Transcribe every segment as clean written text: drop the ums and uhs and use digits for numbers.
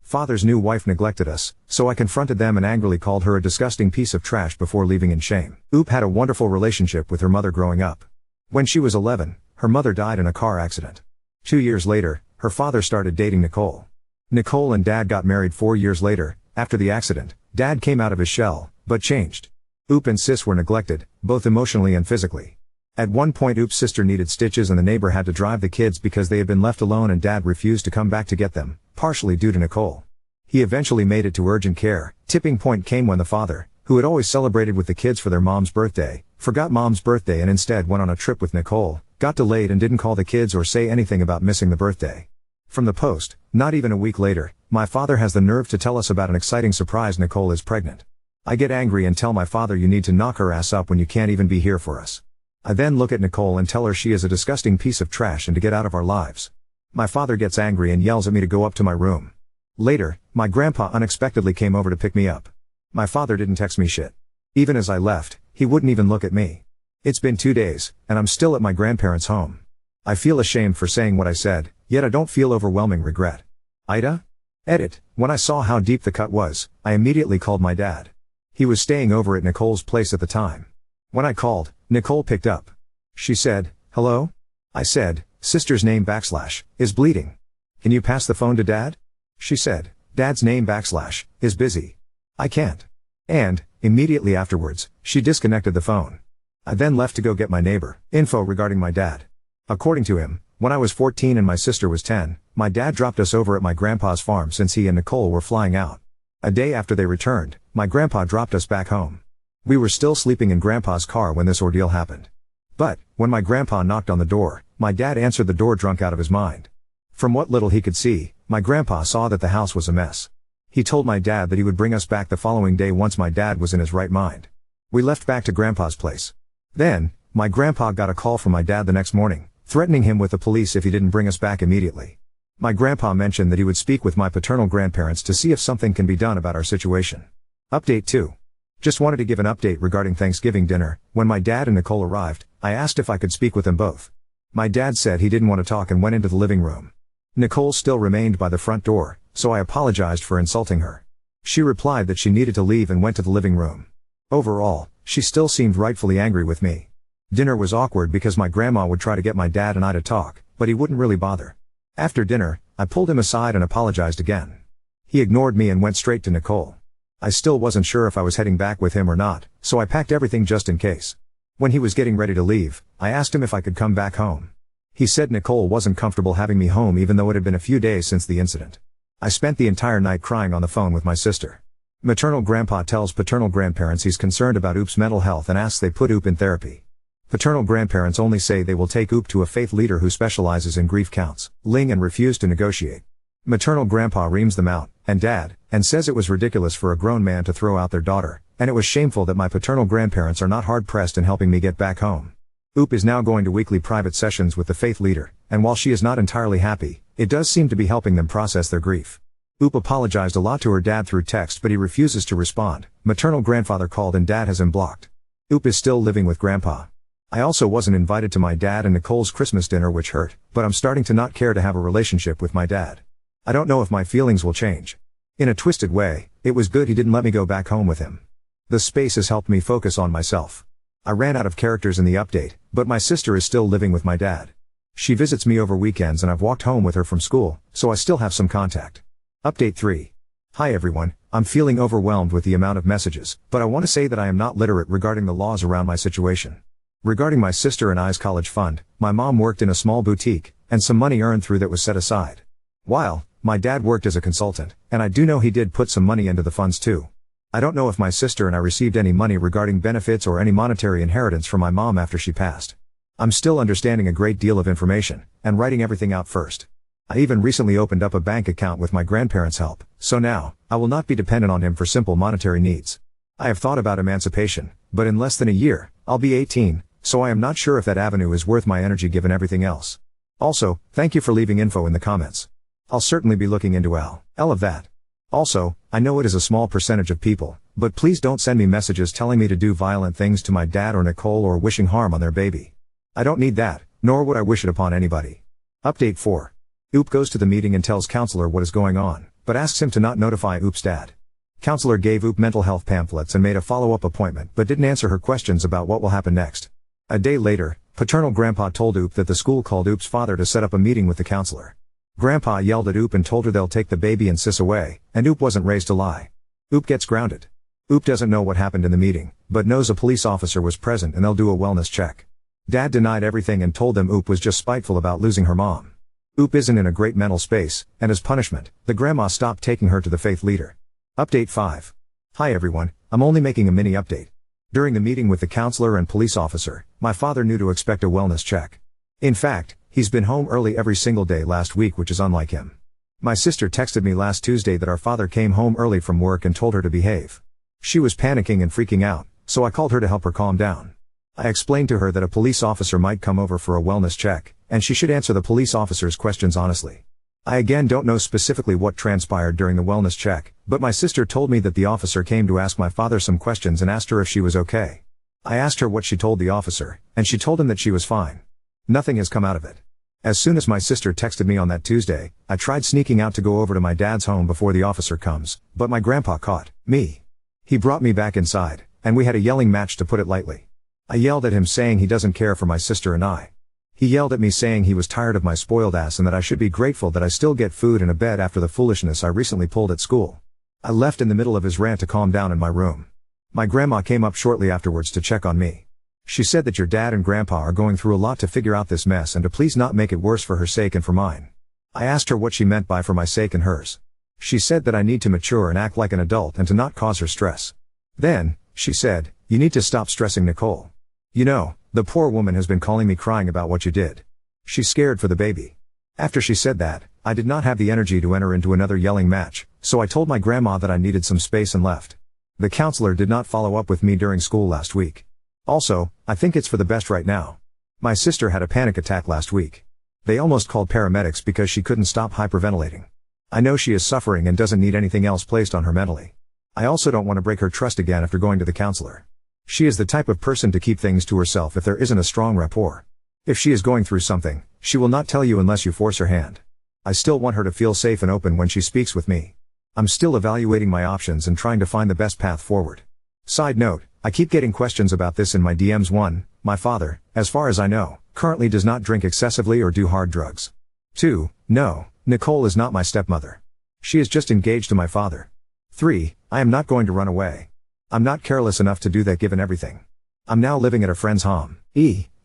Father's new wife neglected us, so I confronted them and angrily called her a disgusting piece of trash before leaving in shame. Oop had a wonderful relationship with her mother growing up. When she was 11, her mother died in a car accident. 2 years later, her father started dating Nicole. Nicole and Dad got married 4 years later. After the accident, Dad came out of his shell, but changed. Oop and Sis were neglected, both emotionally and physically. At one point Oop's sister needed stitches and the neighbor had to drive the kids because they had been left alone and Dad refused to come back to get them, partially due to Nicole. He eventually made it to urgent care. Tipping point came when the father, who had always celebrated with the kids for their mom's birthday, forgot mom's birthday and instead went on a trip with Nicole, got delayed and didn't call the kids or say anything about missing the birthday. From the Post, not even a week later, my father has the nerve to tell us about an exciting surprise: Nicole is pregnant. I get angry and tell my father, you need to knock her ass up when you can't even be here for us. I then look at Nicole and tell her she is a disgusting piece of trash and to get out of our lives. My father gets angry and yells at me to go up to my room. Later, my grandpa unexpectedly came over to pick me up. My father didn't text me shit. Even as I left, he wouldn't even look at me. It's been 2 days, and I'm still at my grandparents' home. I feel ashamed for saying what I said, yet I don't feel overwhelming regret. Ida? Edit. When I saw how deep the cut was, I immediately called my dad. He was staying over at Nicole's place at the time. When I called, Nicole picked up. She said, "Hello?" I said, "Sister's name / is bleeding. Can you pass the phone to Dad?" She said, "Dad's name / is busy. I can't." And, immediately afterwards, she disconnected the phone. I then left to go get my neighbor info regarding my dad. According to him, when I was 14 and my sister was 10, my dad dropped us over at my grandpa's farm since he and Nicole were flying out. A day after they returned, my grandpa dropped us back home. We were still sleeping in grandpa's car when this ordeal happened. But, when my grandpa knocked on the door, my dad answered the door drunk out of his mind. From what little he could see, my grandpa saw that the house was a mess. He told my dad that he would bring us back the following day once my dad was in his right mind. We left back to grandpa's place. Then, my grandpa got a call from my dad the next morning, threatening him with the police if he didn't bring us back immediately. My grandpa mentioned that he would speak with my paternal grandparents to see if something can be done about our situation. Update 2. Just wanted to give an update regarding Thanksgiving dinner. When my dad and Nicole arrived, I asked if I could speak with them both. My dad said he didn't want to talk and went into the living room. Nicole still remained by the front door, so I apologized for insulting her. She replied that she needed to leave and went to the living room. Overall, she still seemed rightfully angry with me. Dinner was awkward because my grandma would try to get my dad and I to talk, but he wouldn't really bother. After dinner, I pulled him aside and apologized again. He ignored me and went straight to Nicole. I still wasn't sure if I was heading back with him or not, so I packed everything just in case. When he was getting ready to leave, I asked him if I could come back home. He said Nicole wasn't comfortable having me home even though it had been a few days since the incident. I spent the entire night crying on the phone with my sister. Maternal grandpa tells paternal grandparents he's concerned about Oop's mental health and asks they put Oop in therapy. Paternal grandparents only say they will take Oop to a faith leader who specializes in grief counts, Ling, and refuse to negotiate. Maternal grandpa reams them out, and Dad, and says it was ridiculous for a grown man to throw out their daughter, and it was shameful that my paternal grandparents are not hard-pressed in helping me get back home. Oop is now going to weekly private sessions with the faith leader, and while she is not entirely happy, it does seem to be helping them process their grief. Oop apologized a lot to her dad through text, but he refuses to respond. Maternal grandfather called and Dad has him blocked. Oop is still living with Grandpa. I also wasn't invited to my dad and Nicole's Christmas dinner, which hurt, but I'm starting to not care to have a relationship with my dad. I don't know if my feelings will change. In a twisted way, it was good he didn't let me go back home with him. The space has helped me focus on myself. I ran out of characters in the update, but my sister is still living with my dad. She visits me over weekends and I've walked home with her from school, so I still have some contact. Update 3. Hi everyone, I'm feeling overwhelmed with the amount of messages, but I want to say that I am not literate regarding the laws around my situation. Regarding my sister and I's college fund, my mom worked in a small boutique, and some money earned through that was set aside. While my dad worked as a consultant, and I do know he did put some money into the funds too. I don't know if my sister and I received any money regarding benefits or any monetary inheritance from my mom after she passed. I'm still understanding a great deal of information, and writing everything out first. I even recently opened up a bank account with my grandparents' help, so now, I will not be dependent on him for simple monetary needs. I have thought about emancipation, but in less than a year, I'll be 18, so I am not sure if that avenue is worth my energy given everything else. Also, thank you for leaving info in the comments. I'll certainly be looking into all of that. Also, I know it is a small percentage of people, but please don't send me messages telling me to do violent things to my dad or Nicole or wishing harm on their baby. I don't need that, nor would I wish it upon anybody. Update 4. Oop goes to the meeting and tells counselor what is going on, but asks him to not notify Oop's dad. Counselor gave Oop mental health pamphlets and made a follow-up appointment but didn't answer her questions about what will happen next. A day later, paternal grandpa told Oop that the school called Oop's father to set up a meeting with the counselor. Grandpa yelled at Oop and told her they'll take the baby and sis away, and Oop wasn't raised to lie. Oop gets grounded. Oop doesn't know what happened in the meeting, but knows a police officer was present and they'll do a wellness check. Dad denied everything and told them Oop was just spiteful about losing her mom. Oop isn't in a great mental space, and as punishment, the grandma stopped taking her to the faith leader. Update 5. Hi everyone, I'm only making a mini update. During the meeting with the counselor and police officer, my father knew to expect a wellness check. In fact, he's been home early every single day last week, which is unlike him. My sister texted me last Tuesday that our father came home early from work and told her to behave. She was panicking and freaking out, so I called her to help her calm down. I explained to her that a police officer might come over for a wellness check, and she should answer the police officer's questions honestly. I again don't know specifically what transpired during the wellness check, but my sister told me that the officer came to ask my father some questions and asked her if she was okay. I asked her what she told the officer, and she told him that she was fine. Nothing has come out of it. As soon as my sister texted me on that Tuesday, I tried sneaking out to go over to my dad's home before the officer comes, but my grandpa caught me. He brought me back inside, and we had a yelling match to put it lightly. I yelled at him saying he doesn't care for my sister and I. He yelled at me saying he was tired of my spoiled ass and that I should be grateful that I still get food and a bed after the foolishness I recently pulled at school. I left in the middle of his rant to calm down in my room. My grandma came up shortly afterwards to check on me. She said that your dad and grandpa are going through a lot to figure out this mess and to please not make it worse for her sake and for mine. I asked her what she meant by for my sake and hers. She said that I need to mature and act like an adult and to not cause her stress. Then, she said, you need to stop stressing Nicole. You know, the poor woman has been calling me crying about what you did. She's scared for the baby. After she said that, I did not have the energy to enter into another yelling match, so I told my grandma that I needed some space and left. The counselor did not follow up with me during school last week. Also, I think it's for the best right now. My sister had a panic attack last week. They almost called paramedics because she couldn't stop hyperventilating. I know she is suffering and doesn't need anything else placed on her mentally. I also don't want to break her trust again after going to the counselor. She is the type of person to keep things to herself if there isn't a strong rapport. If she is going through something, she will not tell you unless you force her hand. I still want her to feel safe and open when she speaks with me. I'm still evaluating my options and trying to find the best path forward. Side note, I keep getting questions about this in my DMs. 1. My father, as far as I know, currently does not drink excessively or do hard drugs. 2. No, Nicole is not my stepmother. She is just engaged to my father. 3. I am not going to run away. I'm not careless enough to do that given everything. I'm now living at a friend's home.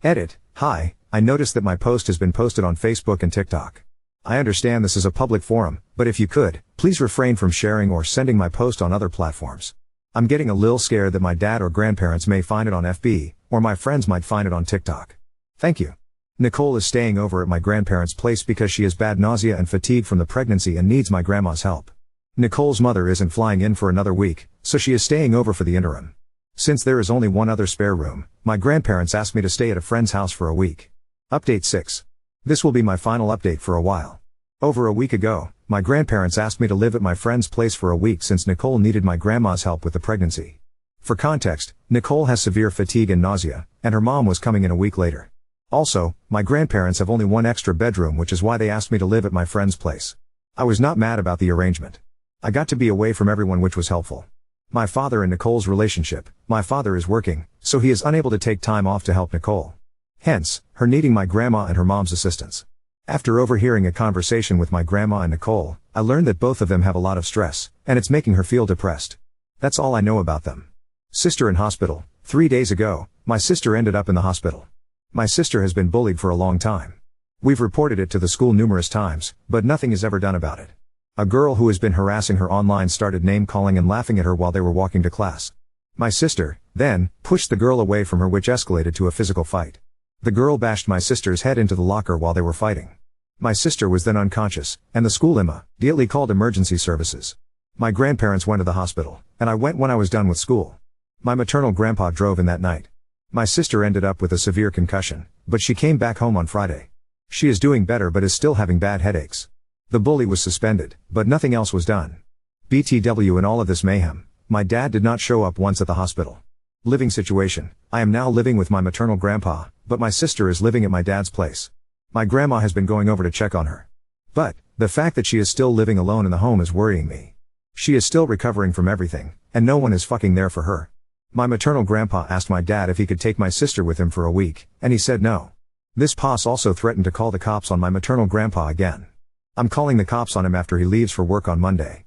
Edit. Hi, I noticed that my post has been posted on Facebook and TikTok. I understand this is a public forum, but if you could, please refrain from sharing or sending my post on other platforms. I'm getting a little scared that my dad or grandparents may find it on FB, or my friends might find it on TikTok. Thank you. Nicole is staying over at my grandparents' place because she has bad nausea and fatigue from the pregnancy and needs my grandma's help. Nicole's mother isn't flying in for another week, so she is staying over for the interim. Since there is only one other spare room, my grandparents asked me to stay at a friend's house for a week. Update 6. This will be my final update for a while. Over a week ago, my grandparents asked me to live at my friend's place for a week since Nicole needed my grandma's help with the pregnancy. For context, Nicole has severe fatigue and nausea, and her mom was coming in a week later. Also, my grandparents have only one extra bedroom, which is why they asked me to live at my friend's place. I was not mad about the arrangement. I got to be away from everyone, which was helpful. My father and Nicole's relationship, my father is working, so he is unable to take time off to help Nicole. Hence, her needing my grandma and her mom's assistance. After overhearing a conversation with my grandma and Nicole, I learned that both of them have a lot of stress, and it's making her feel depressed. That's all I know about them. Sister in hospital. 3 days ago, my sister ended up in the hospital. My sister has been bullied for a long time. We've reported it to the school numerous times, but nothing is ever done about it. A girl who has been harassing her online started name-calling and laughing at her while they were walking to class. My sister, then, pushed the girl away from her, which escalated to a physical fight. The girl bashed my sister's head into the locker while they were fighting. My sister was then unconscious, and the school immediately called emergency services. My grandparents went to the hospital, and I went when I was done with school. My maternal grandpa drove in that night. My sister ended up with a severe concussion, but she came back home on Friday. She is doing better but is still having bad headaches. The bully was suspended, but nothing else was done. BTW in all of this mayhem, my dad did not show up once at the hospital. Living situation, I am now living with my maternal grandpa, but my sister is living at my dad's place. My grandma has been going over to check on her. But, the fact that she is still living alone in the home is worrying me. She is still recovering from everything, and no one is fucking there for her. My maternal grandpa asked my dad if he could take my sister with him for a week, and he said no. This posse also threatened to call the cops on my maternal grandpa again. I'm calling the cops on him after he leaves for work on Monday.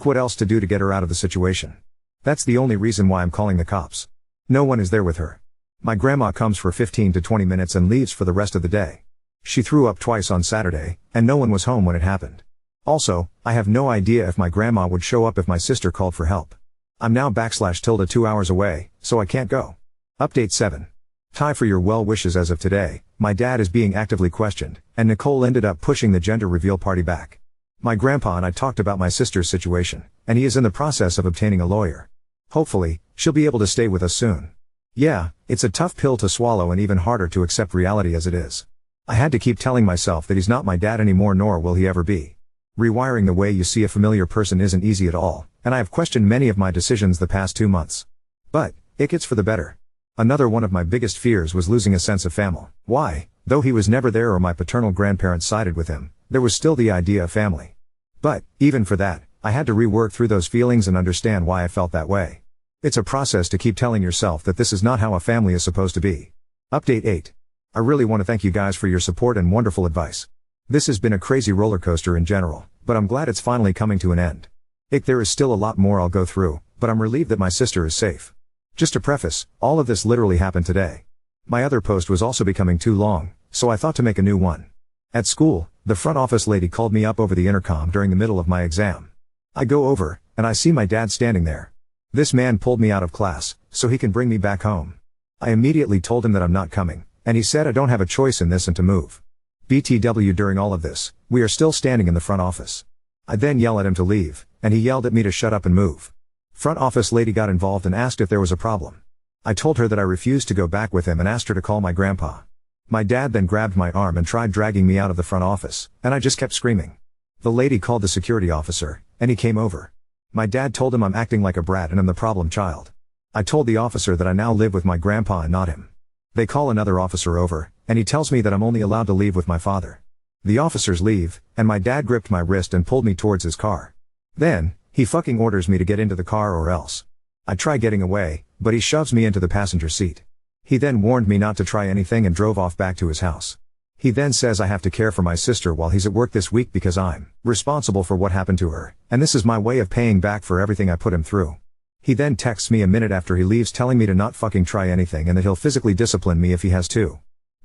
What else to do to get her out of the situation? That's the only reason why I'm calling the cops. No one is there with her. My grandma comes for 15 to 20 minutes and leaves for the rest of the day. She threw up twice on Saturday, and no one was home when it happened. Also, I have no idea if my grandma would show up if my sister called for help. I'm now / 2 hours away, so I can't go. Update 7. Ty, for your well wishes as of today, my dad is being actively questioned, and Nicole ended up pushing the gender reveal party back. My grandpa and I talked about my sister's situation, and he is in the process of obtaining a lawyer. Hopefully, she'll be able to stay with us soon. Yeah, it's a tough pill to swallow and even harder to accept reality as it is. I had to keep telling myself that he's not my dad anymore, nor will he ever be. Rewiring the way you see a familiar person isn't easy at all, and I have questioned many of my decisions the past 2 months. But it gets for the better. Another one of my biggest fears was losing a sense of family. Why, though he was never there or my paternal grandparents sided with him, there was still the idea of family. But even for that, I had to rework through those feelings and understand why I felt that way. It's a process to keep telling yourself that this is not how a family is supposed to be. Update 8. I really want to thank you guys for your support and wonderful advice. This has been a crazy roller coaster in general, but I'm glad it's finally coming to an end. There is still a lot more I'll go through, but I'm relieved that my sister is safe. Just to preface, all of this literally happened today. My other post was also becoming too long, so I thought to make a new one. At school, the front office lady called me up over the intercom during the middle of my exam. I go over, and I see my dad standing there. This man pulled me out of class, so he can bring me back home. I immediately told him that I'm not coming, and he said I don't have a choice in this and to move. BTW, during all of this, we are still standing in the front office. I then yell at him to leave, and he yelled at me to shut up and move. Front office lady got involved and asked if there was a problem. I told her that I refused to go back with him and asked her to call my grandpa. My dad then grabbed my arm and tried dragging me out of the front office, and I just kept screaming. The lady called the security officer, and he came over. My dad told him I'm acting like a brat and I'm the problem child. I told the officer that I now live with my grandpa and not him. They call another officer over, and he tells me that I'm only allowed to leave with my father. The officers leave, and my dad gripped my wrist and pulled me towards his car. Then, he fucking orders me to get into the car or else. I try getting away, but he shoves me into the passenger seat. He then warned me not to try anything and drove off back to his house. He then says I have to care for my sister while he's at work this week because I'm responsible for what happened to her, and this is my way of paying back for everything I put him through. He then texts me a minute after he leaves telling me to not fucking try anything and that he'll physically discipline me if he has to.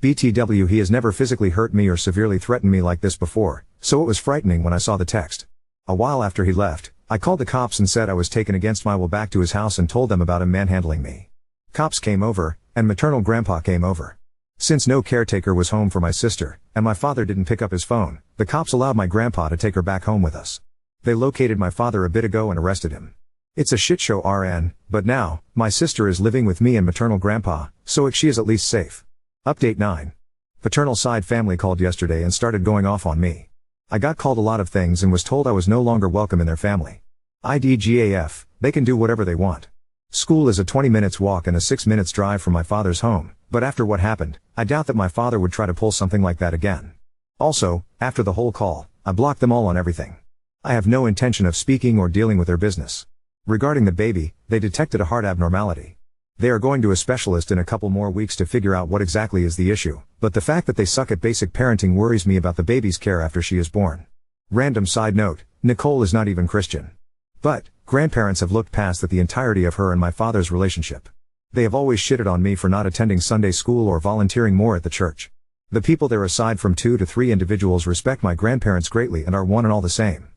BTW, he has never physically hurt me or severely threatened me like this before, so it was frightening when I saw the text. A while after he left, I called the cops and said I was taken against my will back to his house and told them about him manhandling me. Cops came over, and maternal grandpa came over. Since no caretaker was home for my sister, and my father didn't pick up his phone, the cops allowed my grandpa to take her back home with us. They located my father a bit ago and arrested him. It's a shit show RN, but now, my sister is living with me and maternal grandpa, so she is at least safe. Update 9. Paternal side family called yesterday and started going off on me. I got called a lot of things and was told I was no longer welcome in their family. IDGAF, they can do whatever they want. School is a 20 minutes walk and a 6 minutes drive from my father's home, but after what happened, I doubt that my father would try to pull something like that again. Also, after the whole call, I blocked them all on everything. I have no intention of speaking or dealing with their business. Regarding the baby, they detected a heart abnormality. They are going to a specialist in a couple more weeks to figure out what exactly is the issue, but the fact that they suck at basic parenting worries me about the baby's care after she is born. Random side note, Nicole is not even Christian. But, grandparents have looked past at the entirety of her and my father's relationship. They have always shitted on me for not attending Sunday school or volunteering more at the church. The people there, aside from 2 to 3 individuals, respect my grandparents greatly and are one and all the same.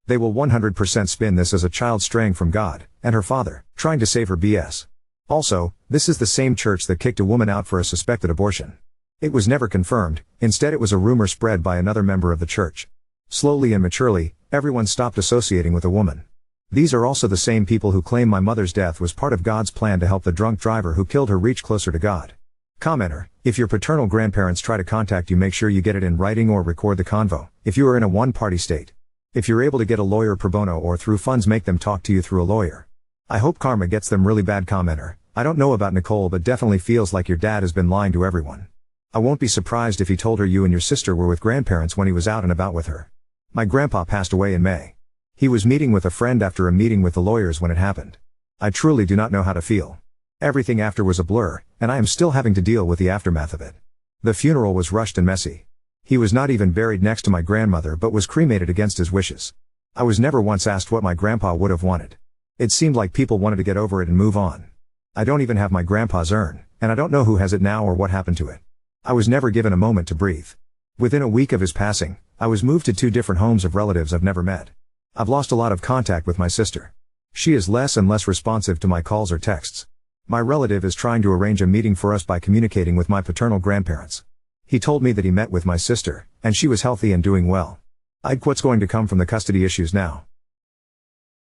They will 100% spin this as a child straying from God, and her father, trying to save her BS. Also, this is the same church that kicked a woman out for a suspected abortion. It was never confirmed, instead it was a rumor spread by another member of the church. Slowly and maturely, everyone stopped associating with a woman. These are also the same people who claim my mother's death was part of God's plan to help the drunk driver who killed her reach closer to God. Commenter, if your paternal grandparents try to contact you, make sure you get it in writing or record the convo, if you are in a one-party state. If you're able to get a lawyer pro bono or through funds, make them talk to you through a lawyer. I hope karma gets them really bad. Commenter, I don't know about Nicole, but definitely feels like your dad has been lying to everyone. I won't be surprised if he told her you and your sister were with grandparents when he was out and about with her. My grandpa passed away in May. He was meeting with a friend after a meeting with the lawyers when it happened. I truly do not know how to feel. Everything after was a blur, and I am still having to deal with the aftermath of it. The funeral was rushed and messy. He was not even buried next to my grandmother but was cremated against his wishes. I was never once asked what my grandpa would have wanted. It seemed like people wanted to get over it and move on. I don't even have my grandpa's urn, and I don't know who has it now or what happened to it. I was never given a moment to breathe. Within a week of his passing, I was moved to 2 different homes of relatives I've never met. I've lost a lot of contact with my sister. She is less and less responsive to my calls or texts. My relative is trying to arrange a meeting for us by communicating with my paternal grandparents. He told me that he met with my sister, and she was healthy and doing well. What's going to come from the custody issues now?